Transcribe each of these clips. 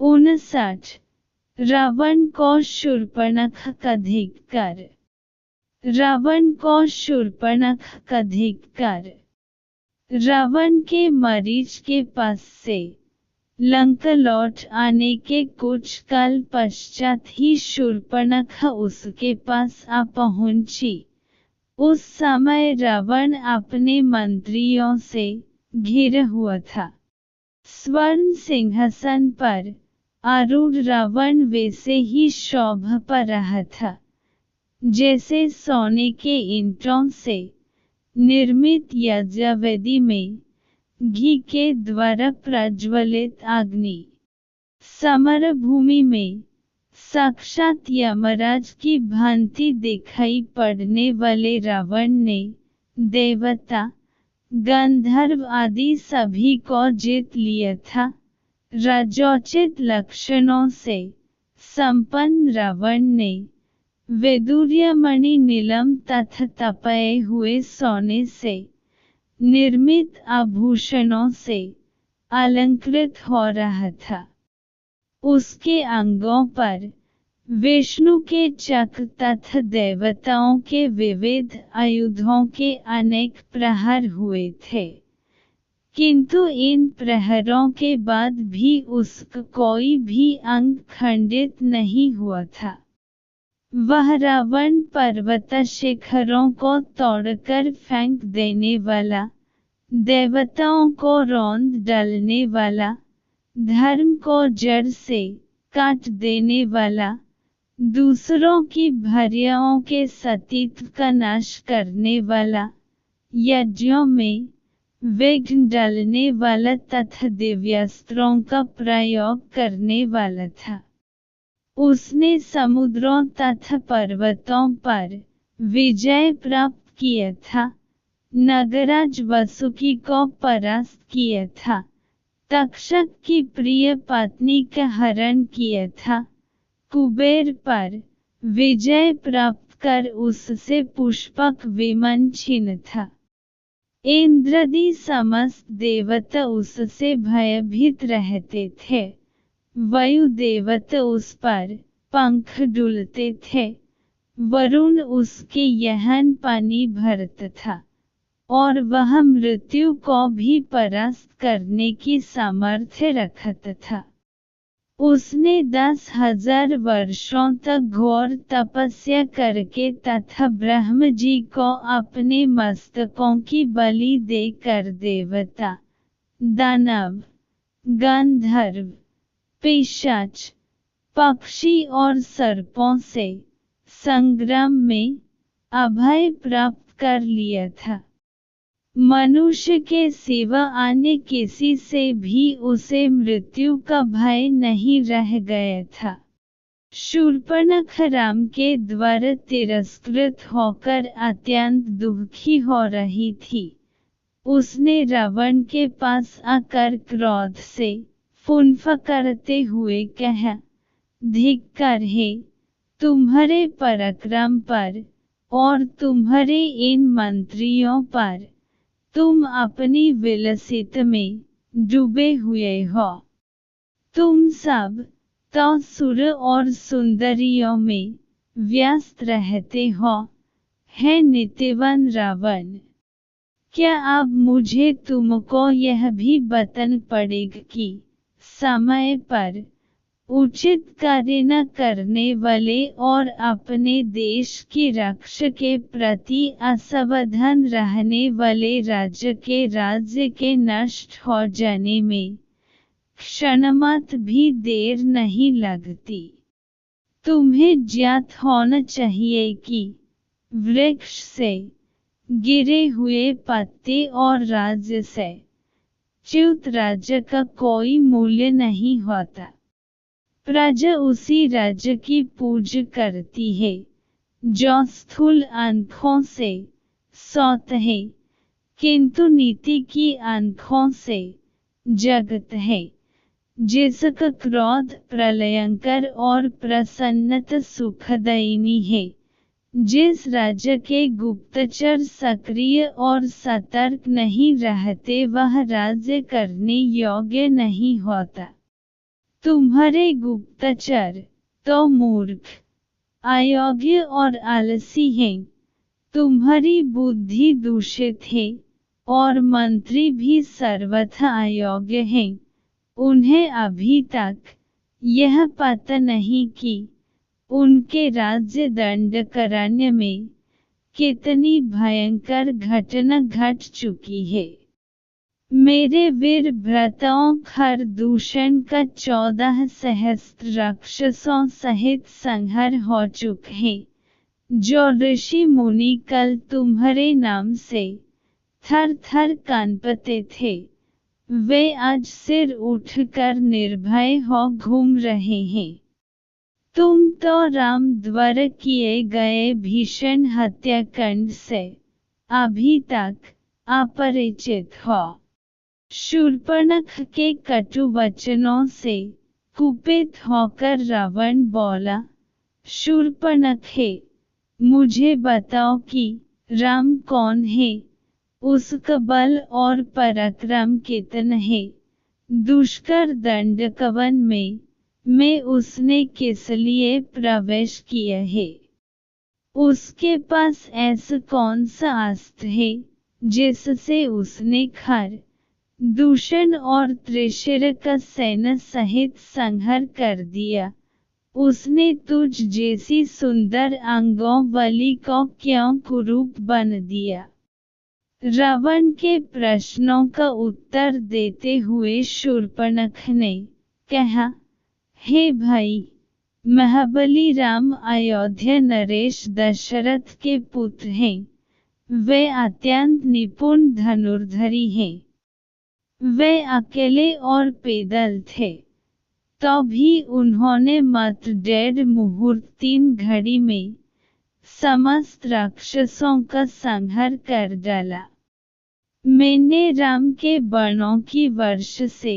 59 रावण को शूर्पणखा का धिक्कार। रावण को शूर्पणखा का धिक्कार। रावण के मरीच के पास से लंका लौट आने के कुछ काल पश्चात ही शूर्पणखा उसके पास आ पहुंची। उस समय रावण अपने मंत्रियों से घिरा हुआ था। स्वर्ण सिंहासन पर आरूढ़ रावण वैसे ही शोभा पा रहा था जैसे सोने के ईंटों से निर्मित यज्ञवेदी में घी के द्वारा प्रज्वलित अग्नि। समरभूमि में साक्षात यमराज की भांति दिखाई पड़ने वाले रावण ने देवता, गंधर्व आदि सभी को जीत लिया था। राजोचित लक्षणों से संपन्न रावण ने वैदूर्यमणि नीलम तथा तपाए हुए सोने से निर्मित आभूषणों से अलंकृत हो रहा था। उसके अंगों पर विष्णु के चक्र तथा देवताओं के विविध आयुधों के अनेक प्रहार हुए थे, किंतु इन प्रहारों के बाद भी उसका कोई भी अंग खंडित नहीं हुआ था। वह रावण पर्वत शिखरों को तोड़कर फेंक देने वाला, देवताओं को रौंद डालने वाला, धर्म को जड़ से काट देने वाला, दूसरों की भार्याओं के सतीत्व का नाश करने वाला, यज्ञों में विघ्न डालने वाला तथा दिव्यास्त्रों का प्रयोग करने वाला था। उसने समुद्रों तथा पर्वतों पर विजय प्राप्त किया था, नागराज वासुकी को परास्त किया था, तक्षक की प्रिय पत्नी का हरण किया था, कुबेर पर विजय प्राप्त कर उससे पुष्पक विमान छीना था। इंद्रादि समस्त देवता उससे भयभीत रहते थे। वायु देवता उस पर पंख डुलते थे। वरुण उसके यहन पानी भरता था और वह मृत्यु को भी परास्त करने की सामर्थ्य रखता था। उसने 10,000 वर्षों तक घोर तपस्या करके तथा ब्रह्म जी को अपने मस्तकों की बलि देकर देवता, दानव, गंधर्व, पिशाच, पक्षी और सर्पों से संग्राम में अभय प्राप्त कर लिया था। मनुष्य के सिवा अन्य किसी से भी उसे मृत्यु का भय नहीं रह गया था। शूर्पणखा राम के द्वारा तिरस्कृत होकर अत्यंत दुखी हो रही थी। उसने रावण के पास आकर क्रोध से फुनफकारते हुए कहा, धिक्कार है तुम्हारे पराक्रम पर और तुम्हारे इन मंत्रियों पर। तुम अपनी विलासिता में डूबे हुए हो। तुम सब तो सुर और सुंदरियों में व्यस्त रहते हो। हे नीतिवान रावण, क्या अब मुझे तुमको यह भी बताना पड़ेगा कि समय पर उचित कार्य न करने वाले और अपने देश की रक्षा के प्रति असावधान रहने वाले राज्य के नष्ट हो जाने में क्षणमात्र भी देर नहीं लगती। तुम्हें ज्ञात होना चाहिए कि वृक्ष से गिरे हुए पत्ते और राज्य से च्युत राज्य का कोई मूल्य नहीं होता। प्रजा उसी राज्य की पूजा करती है जो स्थूल आंखों से सोता है, किंतु नीति की आंखों से जगत है, जिसका क्रोध प्रलयंकर और प्रसन्नता सुखदायिनी है। जिस राज्य के गुप्तचर सक्रिय और सतर्क नहीं रहते वह राज्य करने योग्य नहीं होता। तुम्हारे गुप्तचर तो मूर्ख, अयोग्य और आलसी हैं। तुम्हारी बुद्धि दूषित है और मंत्री भी सर्वथा अयोग्य हैं। उन्हें अभी तक यह पता नहीं कि उनके राज्य दंडकारण्य में कितनी भयंकर घटना घट चुकी है। मेरे वीर भ्राताओं खरदूषण का 14 सहस्त्र राक्षसों सहित संहार हो चुका है। जो ऋषि मुनि कल तुम्हारे नाम से थर थर कांपते थे, वे आज सिर उठकर निर्भय हो घूम रहे हैं। तुम तो राम द्वारा किए गए भीषण हत्याकांड से अभी तक अपरिचित हो। शूर्पणखा के कटु वचनों से कुपित होकर रावण बोला, शूर्पणखे, मुझे बताओ कि राम कौन है, उसका बल और पराक्रम कितना है, दुष्कर दंडकवन में उसने किस लिए प्रवेश किया है, उसके पास ऐसा कौन सा अस्त्र है जिससे उसने खर दूषण और त्रिशिर का सेना सहित संहार कर दिया। उसने तुझ जैसी सुंदर अंगों वाली को क्यों कुरूप बन दिया। रावण के प्रश्नों का उत्तर देते हुए शूर्पणखा ने कहा, हे भाई, महाबली राम अयोध्या नरेश दशरथ के पुत्र हैं। वे अत्यंत निपुण धनुर्धरी हैं। वे अकेले और पैदल थे, तो भी उन्होंने मात्र 1.5 मुहूर्त 3 घड़ी में समस्त राक्षसों का संहार कर डाला। मैंने राम के बाणों की वर्षा से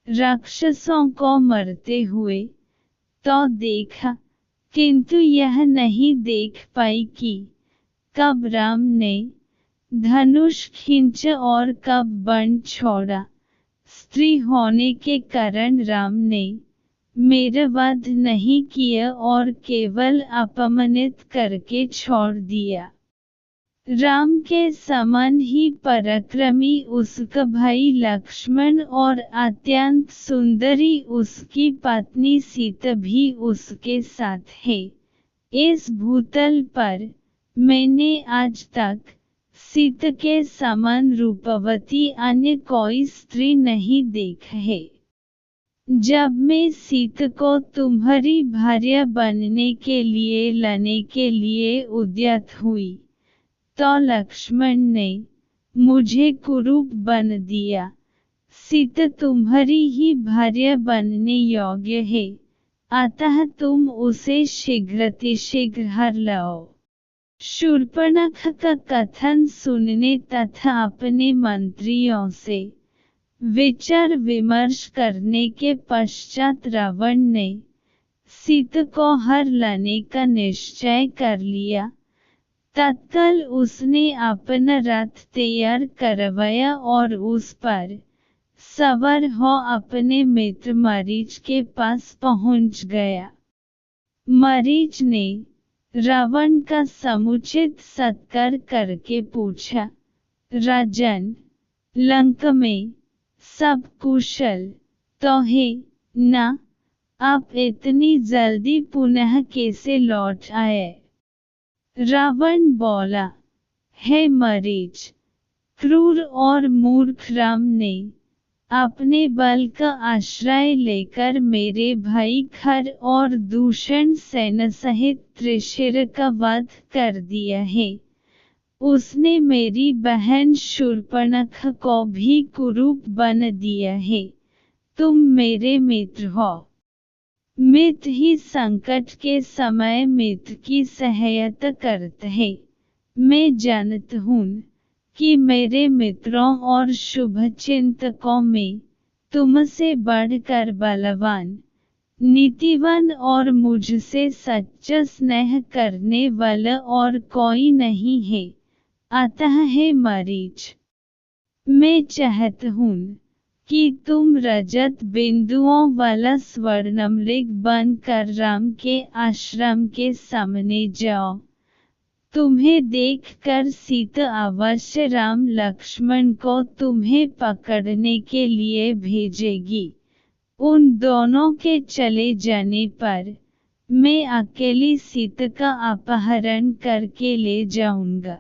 राक्षसों को मरते हुए तो देखा, किंतु यह नहीं देख पाई कि कब राम ने धनुष खींचा और कब बाण छोड़ा। स्त्री होने के कारण राम ने मेरा वध नहीं किया और केवल अपमानित करके छोड़ दिया। राम के समान ही पराक्रमी उसका भाई लक्ष्मण और अत्यंत सुंदरी उसकी पत्नी सीता भी उसके साथ है। इस भूतल पर मैंने आज तक सीता के समान रूपवती अन्य कोई स्त्री नहीं देखा है। जब मैं सीता को तुम्हारी भार्या बनने के लिए लाने के लिए उद्यत हुई, तो लक्ष्मण ने मुझे कुरूप बन दिया। सीता तुम्हारी ही भार्या बनने योग्य है, अतः तुम उसे शीघ्रातिशीघ्र हर लाओ। शूर्पणखा का कथन सुनने तथा अपने मंत्रियों से विचार विमर्श करने के पश्चात रावण ने सीता को हर लाने का निश्चय कर लिया। तत्काल उसने अपना रथ तैयार करवाया और उस पर सवार हो अपने मित्र मरीच के पास पहुंच गया। मरीच ने रावण का समुचित सत्कार करके पूछा, राजन, लंका में सब कुशल तो है ना? आप इतनी जल्दी पुनः कैसे लौट आए? रावण बोला, हे मरीच, क्रूर और मूर्ख राम ने अपने बल का आश्रय लेकर मेरे भाई खर और दूषण सेना सहित त्रिशिर का वध कर दिया है। उसने मेरी बहन शूर्पणखा को भी कुरूप बन दिया है। तुम मेरे मित्र हो। मित्र ही संकट के समय मित्र की सहायता करता है। मैं जानता हूँ कि मेरे मित्रों और शुभचिंतकों में तुमसे बढ़कर बलवान, नीतिवान और मुझसे सच्चा स्नेह करने वाला और कोई नहीं है। अतः हे मरीच, मैं चाहता हूँ कि तुम रजत बिंदुओं वाला स्वर्णमृग बनकर राम के आश्रम के सामने जाओ। तुम्हें देखकर सीता अवश्य राम लक्ष्मण को तुम्हें पकड़ने के लिए भेजेगी। उन दोनों के चले जाने पर मैं अकेली सीता का अपहरण करके ले जाऊंगा।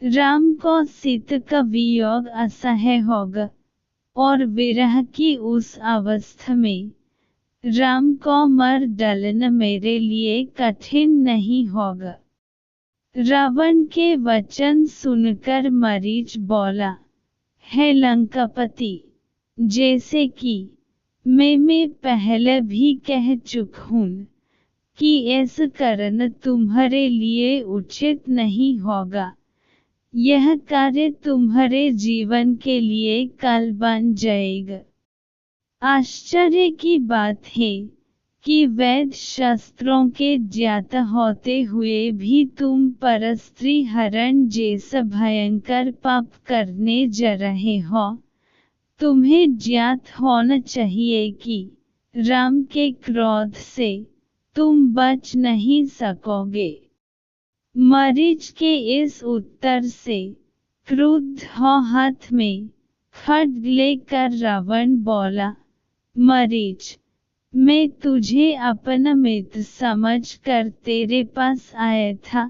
राम को सीता का वियोग असह्य होगा और विरह की उस अवस्था में राम को मर डालना मेरे लिए कठिन नहीं होगा। रावण के वचन सुनकर मरीच बोला, हे लंकापति, जैसे कि मैं पहले भी कह चुका हूँ कि ऐसा करना तुम्हारे लिए उचित नहीं होगा। यह कार्य तुम्हारे जीवन के लिए काल बन जाएगा। आश्चर्य की बात है कि वेद शास्त्रों के ज्ञाता होते हुए भी तुम परस्त्री हरण जैसा भयंकर पाप करने जा रहे हो। तुम्हें ज्ञात होना चाहिए कि राम के क्रोध से तुम बच नहीं सकोगे। मरीच के इस उत्तर से क्रुद्ध हो हाथ में खड्ग लेकर रावण बोला, मरीच, मैं तुझे अपना मित्र समझकर तेरे पास आया था,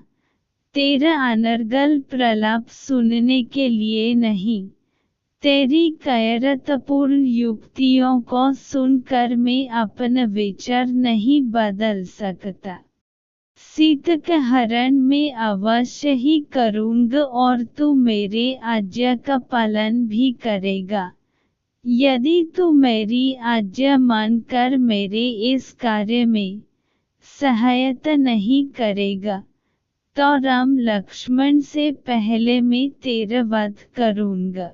तेरा अनर्गल प्रलाप सुनने के लिए नहीं। तेरी कायरतापूर्ण युक्तियों को सुनकर मैं अपना विचार नहीं बदल सकता। सीता का हरण मैं अवश्य ही करूँगा और तू मेरे आज्ञा का पालन भी करेगा। यदि तू मेरी आज्ञा मानकर मेरे इस कार्य में सहायता नहीं करेगा तो राम लक्ष्मण से पहले मैं तेरा वध करूँगा।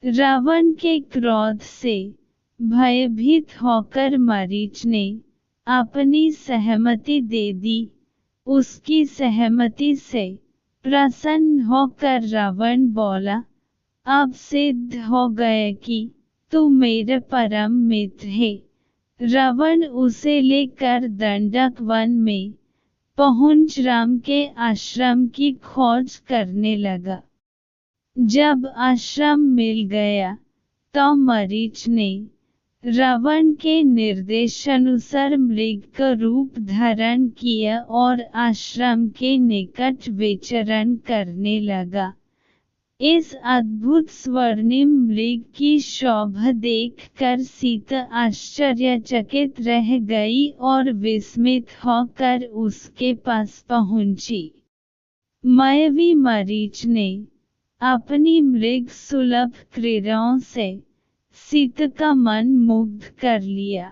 रावण के क्रोध से भयभीत होकर मरीच ने अपनी सहमति दे दी। उसकी सहमति से प्रसन्न होकर रावण बोला, अब सिद्ध हो गया कि तू मेरा परम मित्र है। रावण उसे लेकर दंडक वन में पहुंच राम के आश्रम की खोज करने लगा। जब आश्रम मिल गया तो मरीच ने रावण के निर्देशानुसार मृग का रूप धारण किया और आश्रम के निकट विचरण करने लगा। इस अद्भुत स्वर्णिम मृग की शोभा देखकर सीता आश्चर्यचकित रह गई और विस्मित होकर उसके पास पहुंची। मायावी मरीच ने अपनी मृग सुलभ क्रीड़ाओं से सीता का मन मुग्ध कर लिया।